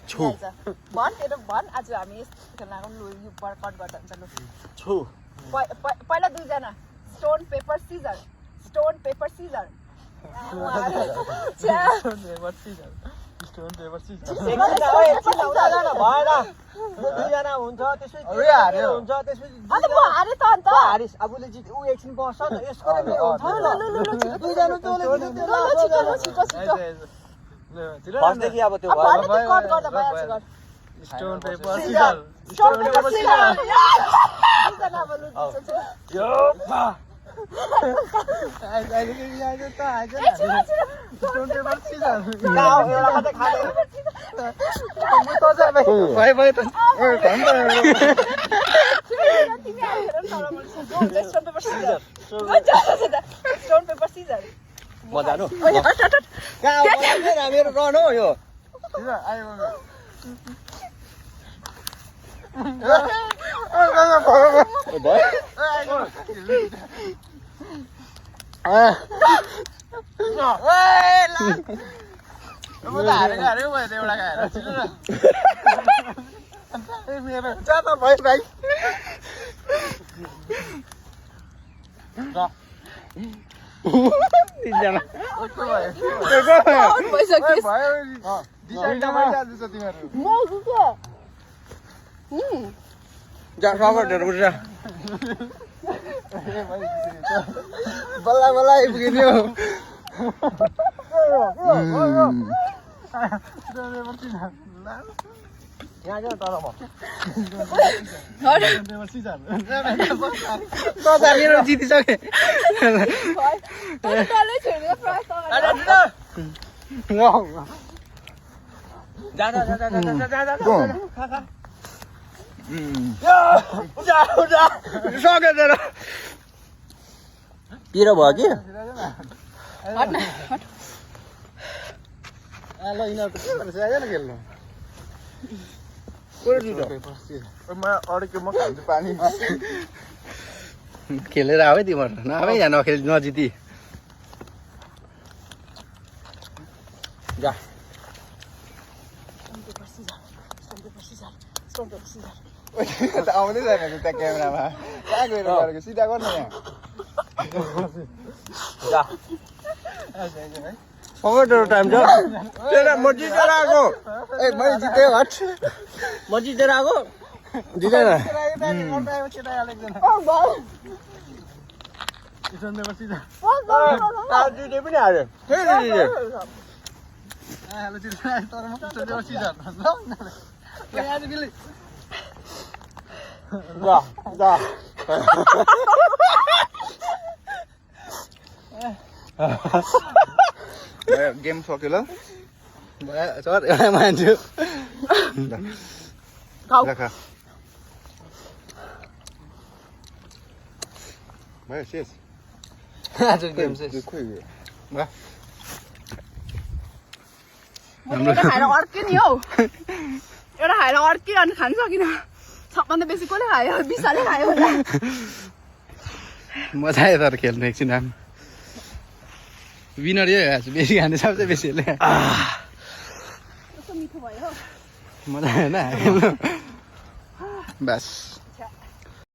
छु भन तेरो भन आज हामी खेल्नको लु यो कट गर्दा हुन्छ लु छु पहिला दुईजना stone paper scissor stone paper scissor दुईजना हुन्छ त्यसपछि हुन्छ त्यसपछि हारिस आफूले जित ऊ एकछिन बस्छ नि यसको हुन्छ दुईजना फर्स्टदेखि अब त्यो stone paper scissor stone paper scissor मजा मेरो रन हो यो बल्ल बल्ल आइपुग्यो मेरो जितिसके पिरो भयो कि खेलेर आऊ है तिम्रो नआमै यहाँ नखेल नजिती जा आउँदै छैन त्यहाँ क्यामेरामा कहाँ गएर गरेको सिधा गर्नु यहाँ टाइम छ म जितेर आएको ए मैले जितेँ हट म जितेर आएको जितेन जिते पनि हाल्यो गेम सक्यो ल सर एउटा मान्छु भयो शेष आज गेम शेष एउटा खाएर अर्कै नि हौ एउटा खाएर अर्कै अनि खानु सकिन सबभन्दा बेसी कसले खायो विशालले खायो होला मजा आयो तर खेल्नु एकछिन राम्रो विनर यो बेसी खाने सबसे बेसी मिठो भयो मजा आएन बस